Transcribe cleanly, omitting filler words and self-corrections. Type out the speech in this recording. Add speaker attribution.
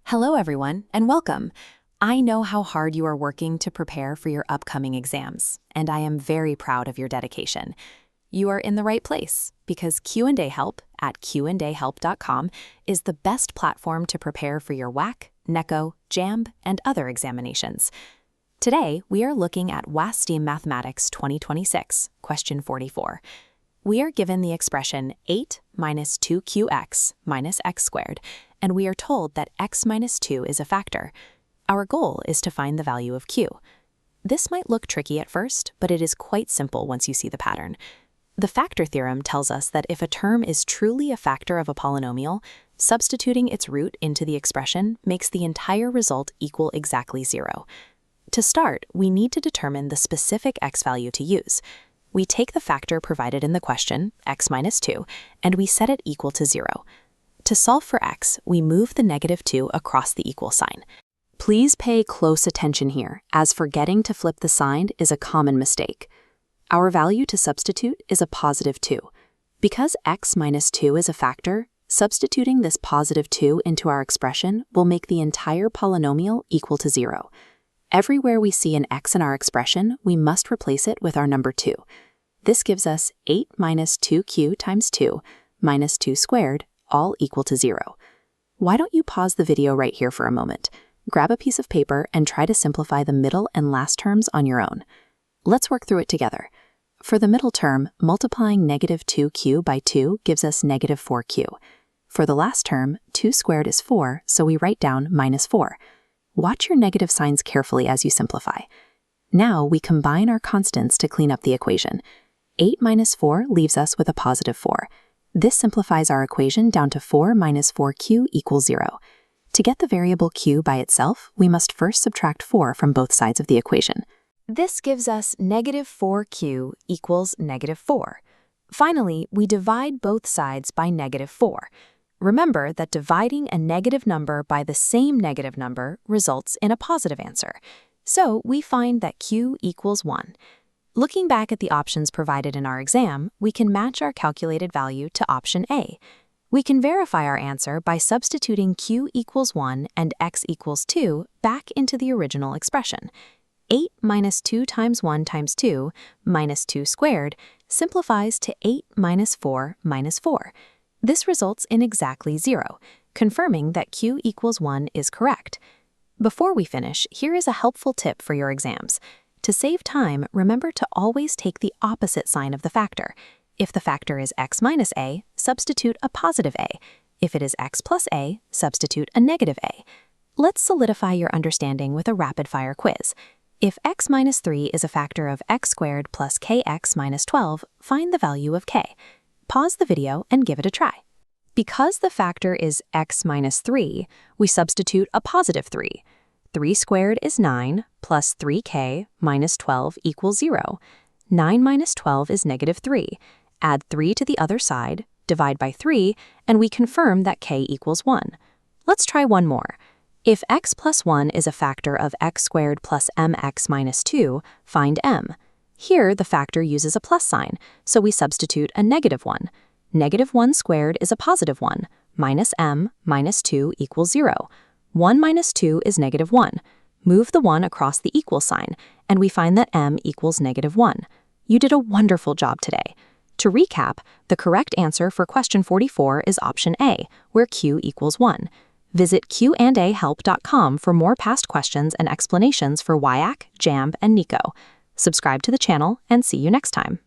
Speaker 1: Hello everyone, and welcome. I know how hard you are working to prepare for your upcoming exams, and I am very proud of your dedication. You are in the right place, because QandA Help at QandAHelp.com is the best platform to prepare for your WAEC, NECO, JAMB, and other examinations. Today, we are looking at WAEC Mathematics 2026, question 44. We are given the expression 8 minus 2qx minus x squared, and we are told that x minus 2 is a factor. Our goal is to find the value of q. This might look tricky at first, but it is quite simple once you see the pattern. The factor theorem tells us that if a term is truly a factor of a polynomial, substituting its root into the expression makes the entire result equal exactly 0. To start, we need to determine the specific x value to use. We take the factor provided in the question, x minus 2, and we set it equal to 0. To solve for x, we move the negative 2 across the equal sign. Please pay close attention here, as forgetting to flip the sign is a common mistake. Our value to substitute is a positive 2. Because x minus 2 is a factor, substituting this positive 2 into our expression will make the entire polynomial equal to 0. Everywhere we see an x in our expression, we must replace it with our number 2. This gives us 8 minus 2q times 2 minus 2 squared, all equal to 0. Why don't you pause the video right here for a moment? Grab a piece of paper and try to simplify the middle and last terms on your own. Let's work through it together. For the middle term, multiplying negative 2q by 2 gives us negative 4q. For the last term, 2 squared is 4, so we write down minus 4. Watch your negative signs carefully as you simplify. Now we combine our constants to clean up the equation. 8 minus 4 leaves us with a positive 4. This simplifies our equation down to 4 minus 4q equals 0. To get the variable q by itself, we must first subtract 4 from both sides of the equation. This gives us negative 4q equals negative 4. Finally, we divide both sides by negative 4. Remember that dividing a negative number by the same negative number results in a positive answer. So we find that q equals 1. Looking back at the options provided in our exam, we can match our calculated value to option A. We can verify our answer by substituting q equals 1 and x equals 2 back into the original expression. 8 minus 2 times 1 times 2 minus 2 squared simplifies to 8 minus 4 minus 4. This results in exactly 0, confirming that q equals 1 is correct. Before we finish, here is a helpful tip for your exams. To save time, remember to always take the opposite sign of the factor. If the factor is x minus a, substitute a positive a. If it is x plus a, substitute a negative a. Let's solidify your understanding with a rapid-fire quiz. If x minus 3 is a factor of x squared plus kx minus 12, find the value of k. Pause the video and give it a try. Because the factor is x minus 3, we substitute a positive 3. 3 squared is 9, plus 3k minus 12 equals 0. 9 minus 12 is negative 3. Add 3 to the other side, divide by 3, and we confirm that k equals 1. Let's try one more. If x plus 1 is a factor of x squared plus mx minus 2, find m. Here, the factor uses a plus sign, so we substitute a negative 1. Negative 1 squared is a positive 1. Minus m minus 2 equals 0. 1 minus 2 is negative 1. Move the 1 across the equal sign, and we find that m equals negative 1. You did a wonderful job today. To recap, the correct answer for question 44 is option A, where q equals 1. Visit QandAHelp.com for more past questions and explanations for WAEC, JAMB, and NECO. Subscribe to the channel and see you next time.